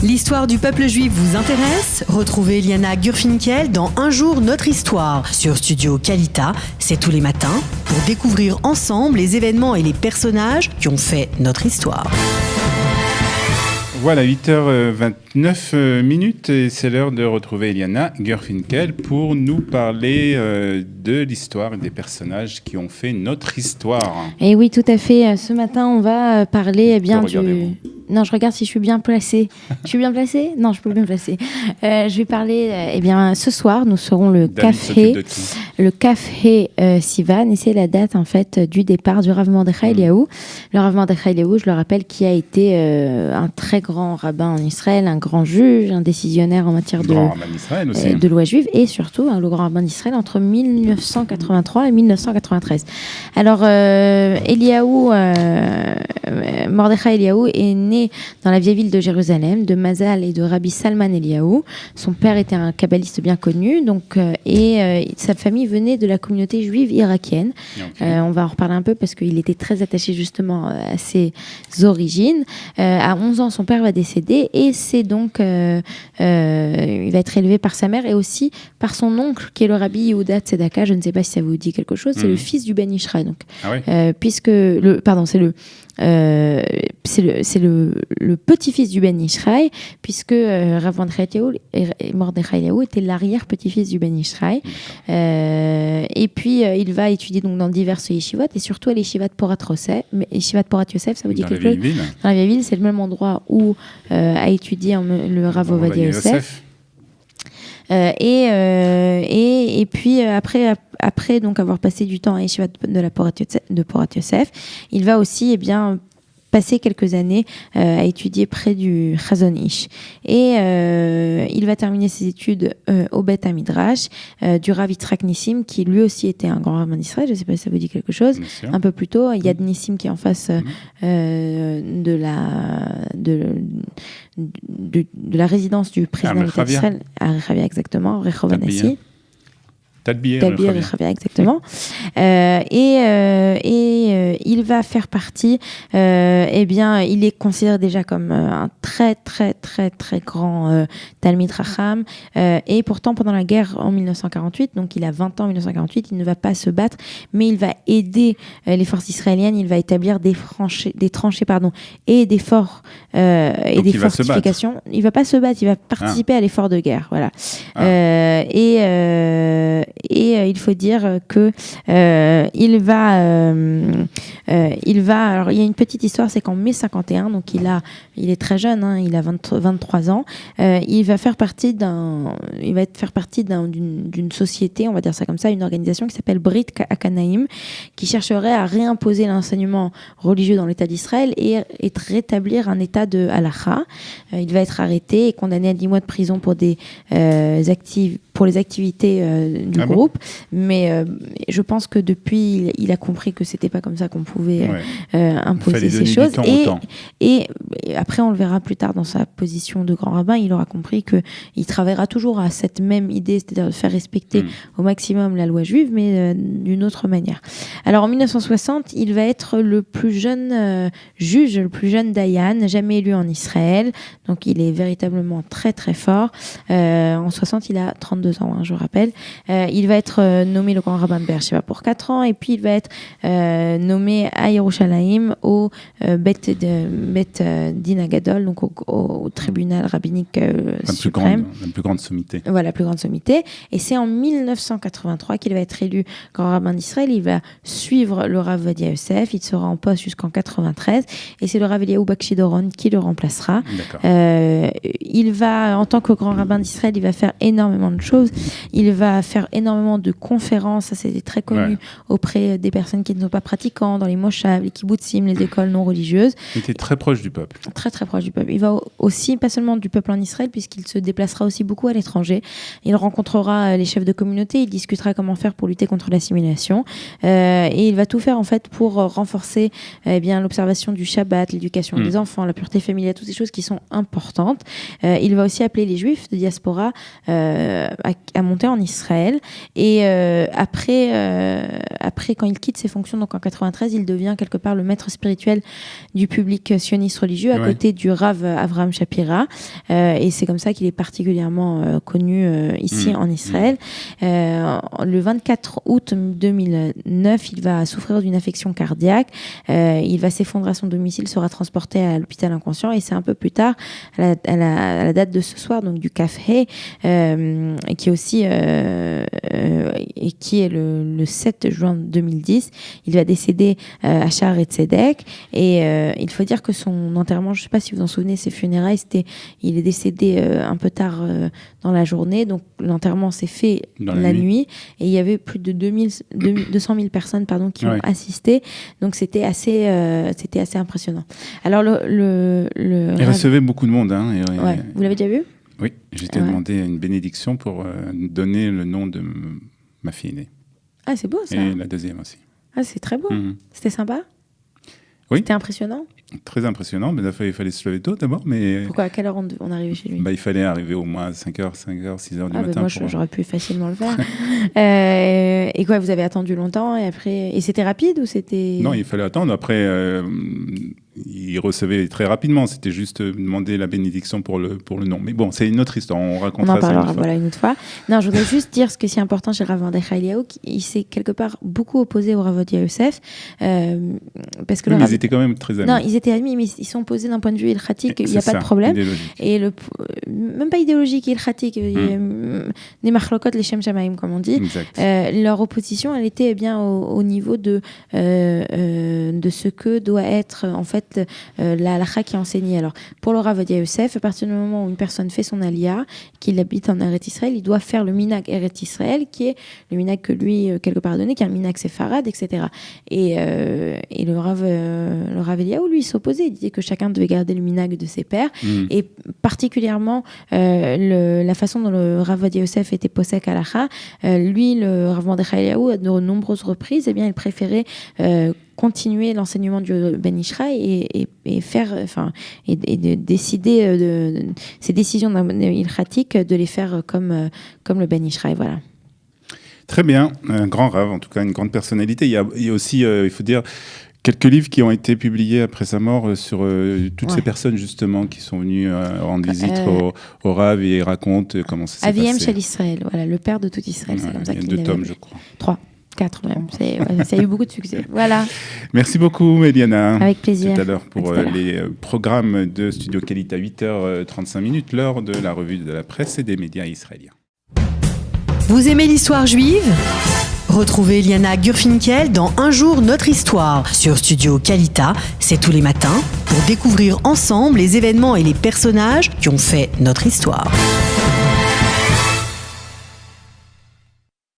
L'histoire du peuple juif vous intéresse? Retrouvez Eliana Gurfinkel dans Un jour notre histoire sur Studio Kalita. C'est tous les matins pour découvrir ensemble les événements et les personnages qui ont fait notre histoire. Voilà, 8h29 minutes et c'est l'heure de retrouver Eliana Gurfinkel pour nous parler de l'histoire et des personnages qui ont fait notre histoire. Et oui, tout à fait. Ce matin, on va parler du... Non, je regarde si je suis bien placée. Je suis bien placée? Non, je peux bien me placer. Je vais parler, ce soir, nous serons le café Sivan, et c'est la date, en fait, du départ du Rav Mordechai Eliaou. Le Rav Mordechai Eliaou, je le rappelle, qui a été un très grand rabbin en Israël, un grand juge, un décisionnaire en matière de loi juive, et surtout le grand rabbin d'Israël entre 1983 et 1993. Alors, Mordechai Eliaou est né dans la vieille ville de Jérusalem, de Mazal et de Rabbi Salman Eliaou. Son père était un kabbaliste bien connu, sa famille venait de la communauté juive irakienne. Okay. On va en reparler un peu parce qu'il était très attaché justement à ses origines. À 11 ans, son père va décéder et c'est donc il va être élevé par sa mère et aussi par son oncle qui est le Rabbi Yehuda Tzedaka. Je ne sais pas si ça vous dit quelque chose. C'est le fils du Ben Ishraï. Donc, c'est le petit-fils du Ben Ishraï, puisque Rav Mordechai Eliaou était l'arrière-petit-fils du Ben Ishraï. Et puis, il va étudier donc dans diverses yeshivot, et surtout à l'yeshivat Porat Yosef. Yeshivat Porat Yosef, ça vous dit quelque chose? Dans la vieille ville, c'est le même endroit où a étudié le Rav Ovadia Yosef. Et puis après donc avoir passé du temps à Yeshiva de Porat Yosef, il va aussi passer quelques années à étudier près du Chazon Ish. Et il va terminer ses études au Beth Hamidrash du Rav Yitzhak Nissim, qui lui aussi était un grand rabbin d'Israël. Je ne sais pas si ça vous dit quelque chose. Un peu plus tôt, il y a Nissim qui est en face de la résidence du président d'Israël, à Rechavia exactement, Rehov Anassi. Talbir exactement. Il va faire partie, il est considéré déjà comme un très très très très grand Talmid Racham, et pourtant pendant la guerre en 1948, donc il a 20 ans en 1948, il ne va pas se battre, mais il va aider les forces israéliennes, il va établir des tranchées et des forts et des fortifications. Il va pas se battre, il va participer à l'effort de guerre, voilà. Et il faut dire que il va alors il y a une petite histoire, c'est qu'en mai 51, donc il est très jeune, il a 23 ans, il va faire partie d'une société, on va dire ça comme ça, une organisation qui s'appelle Brit Hakanaim, qui chercherait à réimposer l'enseignement religieux dans l'État d'Israël et rétablir un état de halakha. Il va être arrêté et condamné à 10 mois de prison pour les activités du groupe, mais je pense que depuis il a compris que c'était pas comme ça qu'on pouvait imposer ces choses, et après on le verra plus tard dans sa position de grand rabbin, il aura compris que il travaillera toujours à cette même idée, c'est-à-dire de faire respecter au maximum la loi juive, mais d'une autre manière. Alors en 1960, il va être le plus jeune juge, le plus jeune dayan jamais élu en Israël, donc il est véritablement très très fort. En 60, il a 32 ans, je rappelle. Il va être nommé le grand rabbin de Be'er-Sheva pour 4 ans, et puis il va être nommé à Yerushalayim au Bet Din Hagadol, donc au tribunal rabbinique suprême. La plus grande sommité. Voilà, la plus grande sommité. Et c'est en 1983 qu'il va être élu grand rabbin d'Israël. Il va suivre le Rav Ovadia Yosef. Il sera en poste jusqu'en 93. Et c'est le Rav Eliyahu Bakshi Doron qui le remplacera. Il va, en tant que grand rabbin d'Israël, il va faire énormément de choses. Il va faire énormément de conférences, ça c'est très connu, auprès des personnes qui ne sont pas pratiquants, dans les moshav, les kibbutzim, les écoles non religieuses. Il était très proche du peuple. Très très proche du peuple. Il va aussi, pas seulement du peuple en Israël, puisqu'il se déplacera aussi beaucoup à l'étranger. Il rencontrera les chefs de communauté, il discutera comment faire pour lutter contre l'assimilation, et il va tout faire en fait pour renforcer l'observation du Shabbat, l'éducation des enfants, la pureté familiale, toutes ces choses qui sont importantes. Il va aussi appeler les juifs de diaspora à monter en Israël. Et après, quand il quitte ses fonctions, donc en 93, il devient quelque part le maître spirituel du public sioniste religieux à côté du Rav Avraham Shapira. Et c'est comme ça qu'il est particulièrement connu ici en Israël. Le 24 août 2009, il va souffrir d'une affection cardiaque. Il va s'effondrer à son domicile, sera transporté à l'hôpital inconscient. Et c'est un peu plus tard, à la date de ce soir, donc du Kafhe, qui est aussi et qui est le 7 juin 2010, il va décéder à Sha'ar Tzedek. Et il faut dire que son enterrement, je ne sais pas si vous vous en souvenez, ses funérailles, il est décédé un peu tard dans la journée, donc l'enterrement s'est fait la nuit, et il y avait plus de 200 000 personnes qui ont assisté, donc c'était assez impressionnant. Alors il recevait beaucoup de monde. Hein, Vous l'avez déjà vu ? Oui, j'étais demandé une bénédiction pour donner le nom de ma fille aînée. Ah, c'est beau ça. Et la deuxième aussi. Ah, c'est très beau. C'était sympa ? Oui. C'était impressionnant ? Très impressionnant, mais il fallait se lever tôt d'abord. Mais... Pourquoi ? À quelle heure on arrivait chez lui ? Il fallait arriver au moins à 5h, 6h du matin. Moi, j'aurais pu facilement le faire. Et quoi, vous avez attendu longtemps et après... Et c'était rapide ou c'était... Non, il fallait attendre. Après, il recevait très rapidement. C'était juste demander la bénédiction pour le nom. Mais bon, c'est une autre histoire. On racontera ça une autre fois. Non, je voudrais juste dire ce qui est si important chez Rav Mordechai Eliaou, il s'est quelque part beaucoup opposé au Rav Ovadia Yosef. Parce que ils étaient quand même très amis. Non, ils étaient amis, mais ils sont opposés d'un point de vue ilchatique. Il n'y a pas de problème. Et même pas idéologique, ilchatique. Les machlokot, les shem shamaim, comme on dit. Leur opposition, elle était bien au niveau de ce que doit être en fait la halakha qui est enseignée. Alors, pour le Rav Ovadia Yosef, à partir du moment où une personne fait son aliyah, qu'il habite en Eretz Israël, il doit faire le minhag Eretz Israël, qui est le minhag que lui, quelque part donné, qui est un minhag séfarade, etc. Et le Rav Eliaou, lui, s'opposait. Il disait que chacun devait garder le minhag de ses pères. Et particulièrement, la façon dont le Rav Ovadia Yosef était posek halakha, lui, le Rav Mordechai Eliaou, à de nombreuses reprises, il préférait continuer l'enseignement du Ben Ishraï et faire, et de décider ces décisions ilchatiques, de les faire comme le Ben Ishraï, voilà. Très bien, un grand Rav, en tout cas une grande personnalité. Il y a aussi, il faut dire, quelques livres qui ont été publiés après sa mort sur toutes ces personnes justement qui sont venues rendre visite au Rav et racontent comment ça s'est passé. Aviem Shel Israël, voilà, le père de tout Israël, c'est comme ça qu'il l'avait. Il y a 2 tomes, je crois. 3. 4 même. Ça a eu beaucoup de succès. Voilà. Merci beaucoup, Eliana. Avec plaisir. Tout à l'heure pour les programmes de Studio Qualité à 8h35, l'heure de la revue de la presse et des médias israéliens. Vous aimez l'histoire juive ? Retrouvez Liana Gurfinkel dans Un jour notre histoire sur Studio Qualité, c'est tous les matins, pour découvrir ensemble les événements et les personnages qui ont fait notre histoire.